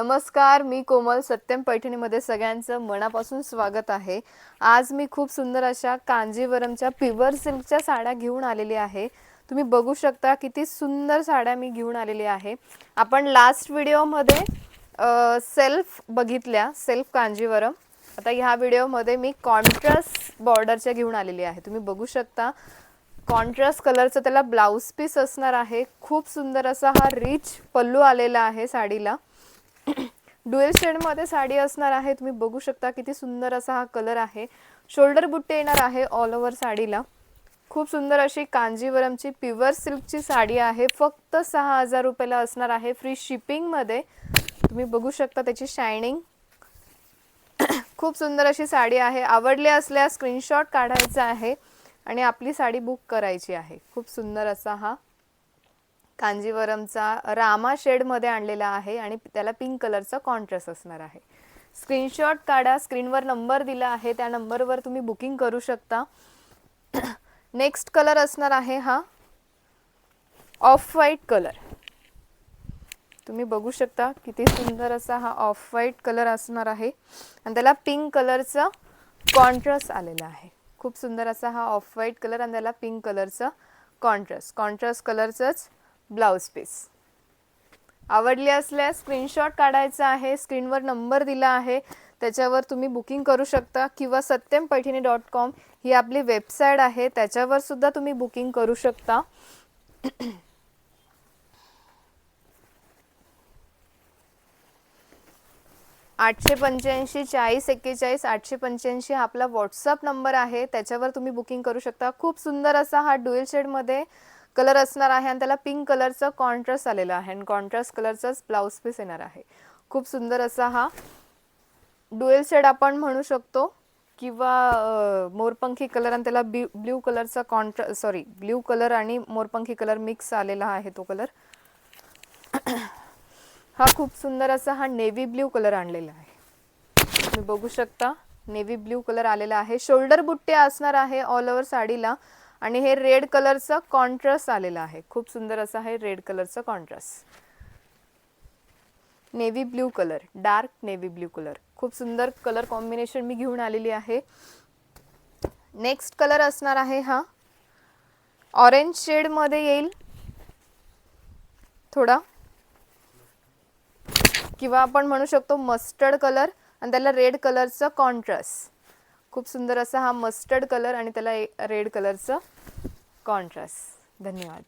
नमस्कार, मी कोमल. सत्यम पैठणीमध्ये सगळ्यांचं मनापासून स्वागत आहे. आज मी खूप सुंदर अशा कांजीवरमच्या प्युअर सिल्कच्या साड्या घेऊन आलेली आहे. तुम्ही बघू शकता किती सुंदर साड्या मी घेऊन आलेली आहे. आपण लास्ट व्हिडिओमध्ये सेल्फ बघितल्या, सेल्फ कांजीवरम. आता ह्या व्हिडिओमध्ये मी कॉन्ट्रास्ट बॉर्डरच्या घेऊन आलेली आहे. तुम्ही बघू शकता कॉन्ट्रास्ट कलरचा त्याला ब्लाउज पीस असणार आहे. खूप सुंदर असा हा रिच पल्लू आलेला आहे साडीला. ड्युएल शेड मध्ये साडी असणार आहे. तुम्ही बघू शकता किती सुंदर असा हा कलर आहे. शोल्डर बुट्टे येणार आहे ऑल ओव्हर साडीला. खूप सुंदर अशी कांजीवरमची प्युअर सिल्कची साडी आहे. फक्त 6000 रुपयाला असणार आहे, फ्री शिपिंग मध्ये. तुम्ही बघू शकता त्याची शायनिंग. खूप सुंदर अशी साडी आहे. आवडली असल्यास स्क्रीनशॉट काढायचा आहे आणि आपली साडी बुक करायची आहे. खूप सुंदर असा हा कांजीवरमचा रामा शेड मध्ये आणलेला आहे आणि त्याला पिंक कलरचा कॉन्ट्रास्ट असणार आहे. स्क्रीनशॉट काढा. स्क्रीनवर नंबर दिला आहे, त्या नंबरवर तुम्ही बुकिंग करू शकता. नेक्स्ट कलर असणार आहे हा ऑफ व्हाईट कलर. तुम्ही बघू शकता किती सुंदर असा हा ऑफ व्हाईट कलर असणार आहे आणि त्याला पिंक कलरचा कॉन्ट्रास्ट आलेला आहे. खूप सुंदर असा हा ऑफ व्हाईट कलर आणि त्याला पिंक कलरचा कॉन्ट्रास्ट कलरचंच ब्लाउज पीस. आवडली असल्यास स्क्रीनशॉट काढायचा आहे. स्क्रीनवर नंबर दिला आहे, त्याच्यावर तुम्ही बुकिंग करू शकता किंवा satyampaithani.com ही आपली वेबसाईट आहे, त्याच्यावर सुद्धा तुम्ही बुकिंग करू शकता. 885 40 41 885 हा आपला व्हॉट्सअप नंबर आहे, त्याच्यावर तुम्ही बुकिंग करू शकता. खूप सुंदर असा हा ड्युएल शेड मध्ये कलर असणार आहे आणि त्याला पिंक कलरचा कॉन्ट्रास्ट आलेला आहे आणि कॉन्ट्रास्ट कलरचाच ब्लाउज पीस येणार आहे. खूप सुंदर असा हा ड्युएल शेड आपण म्हणू शकतो किंवा मोरपंखी कलर आणि त्याला ब्ल्यू कलरचा ब्ल्यू कलर आणि मोरपंखी कलर मिक्स आलेला आहे तो कलर. हा खूप सुंदर असा हा नेव्ही ब्ल्यू कलर आणलेला आहे. तुम्ही बघू शकता नेव्ही ब्ल्यू कलर आलेला आहे. शोल्डर बुट्टे असणार आहे ऑल ओव्हर साडीला आणि हे रेड कलरचा कॉन्ट्रास्ट आलेला आहे. खूप सुंदर असा आहे रेड कलरचा contrast. Navy blue colour, dark navy blue colour. खूप सुंदर कलर कॉम्बिनेशन मी घेऊन आलेली आहे. नेक्स्ट कलर असणार आहे हा ऑरेंज शेड मध्ये येईल थोडा, किंवा आपण म्हणू शकतो मस्टर्ड कलर आणि त्याला रेड कलरचा कॉन्ट्रास्ट. खूप सुंदर असा हा मस्टर्ड कलर आणि त्याला रेड कलरचा कॉन्ट्रास्ट. धन्यवाद.